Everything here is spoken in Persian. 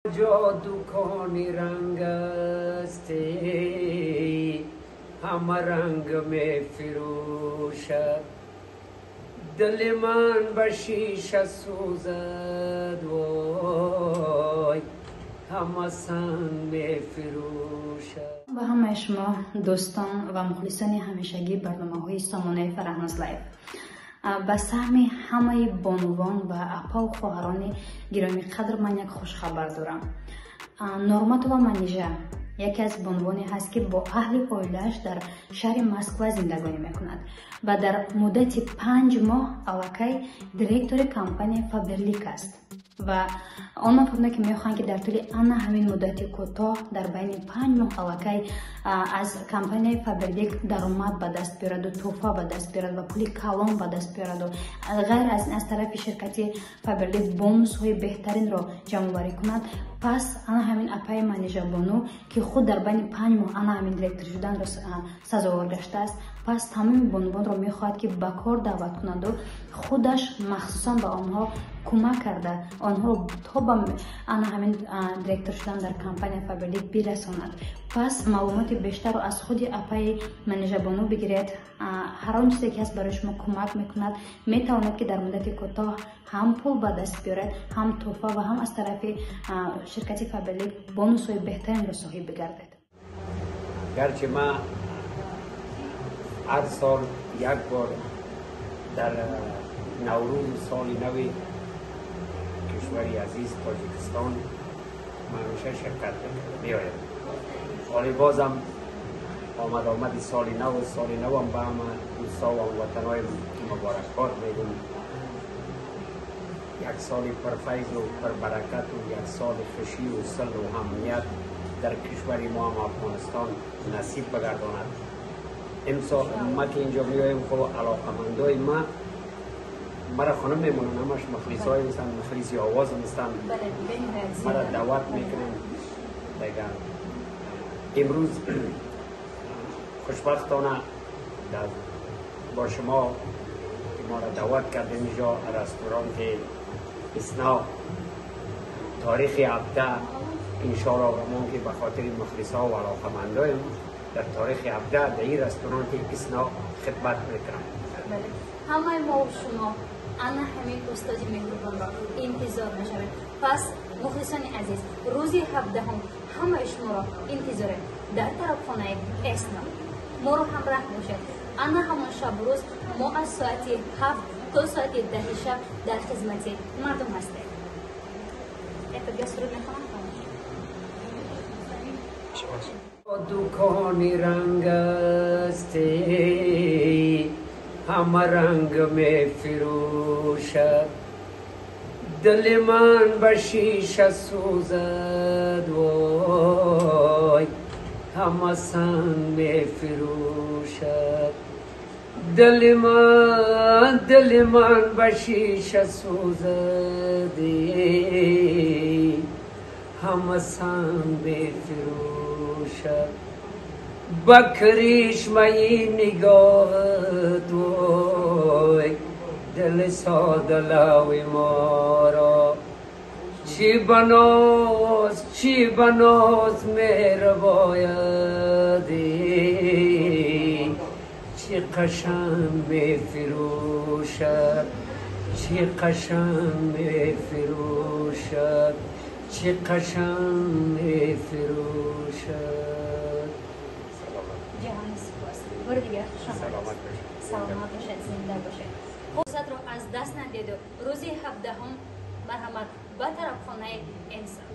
جادوکانی رنگ است همه رنگ می فروشد دل من به شیشه سوزد وای همه سنگ می فروشد. با همه شما دوستان و مخلصان همیشگی برنامه های سامانه فرهناز لایف، به سهم همه بانوان و اپا و خواهران گرامی قدر من یک خوش خبر دارم. نورماتووا منیژه یکی از بانوانی هست که با اهل اویلش در شهر مسکو زندگانی میکند و در مدت 5 ماه علاقه دیرکتور کمپانی فابرلیک است و آن مفهومه که میخوان که در طول همین مدت کوتاه در بین 5 ماه علاقه از کمپانی فابرلیک درآمد به دست بیارد و توفا به دست بیارد و پول کلان به دست بیارد و غیر از این از طرف شرکت فابرلیک بونوس های بهترین را جمع آوری کند. پس انا همین اپای منیژه بانو که خود در بین 5 ماه انا همین دیرکتور شدن را سزاوار گشته است، پس تمام بانوان را میخواهد که به کار دعوت کند و خودش مخصوصا به آنها کمک کرده آنها رو تا به انا همین دیرکتور شدن در کمپانی فابرلیک برساند. پس معلومات بیشتر رو از خود اپای منیژه بانو بگیرید. هر آن چیزی که هست برای شما کمک میکند، میتواند که در مدت کوتاه هم پول به دست بیارد، هم توفا و هم از طرف شرکت فابرلیک بونوس های بهترین را صاحب بگردد. گرچه ما هر سال یک بار در نوروز سال نو کشوری عزیز تاجیکستان من همیشه شرکت می‌آیم. ولی بازم آمد سال نو هم به همه دوستا و هموطنهای مبارکباد میگم. یک سال پرفیض و پربرکت و یک سال خوشی و صلح و امنیت در کشور ما هم افغانستان نصیب بگرداند. امسال ما که اینجا میایم خب علاقمندای مرا خانم میمونن، همش مخلصای هستن، مخلصی آواز هستن، مرا دعوت میکنن دیگه. امروز خوشبختانه با شما ما را دعوت کردیم اینجا رستوران اسنا تاریخ 17 انشاءالله رحمان که به خاطر مخلصا و علاقمندایم در تاریخ 17 در این رستوران اسنا خدمت میکنم. همه ما و شما انا همین استادی مهربان را انتظار نشوید. پس مخلصان عزیز، روز 17 همه شما را انتظار در طرف خانه اسنا ما رو همراه باشد. انا همان شب روز ما از ساعت 7 تا ساعت 10 شب در خدمت مردم هستیم. یک سرود میخوام. دکانی رنگ است همه رنگ می فروشد دل من به شیشه سوزد وای همه سنگ می فروشد دل من به شیشه سوزد همه سنگ می فروشد با کریشمه نگاهت وای دل ساده لوی ما را چی بناز مهربایدی چی قشنگ می فروشد چی قشنگ می فروشد چی قشنگ می فروشد. جهان سپاس. برو دیگه سلامت باشد، زنده باشد. فرصت رو از دست ندید. روزی 17 مرحمت به طرف خانه انسان.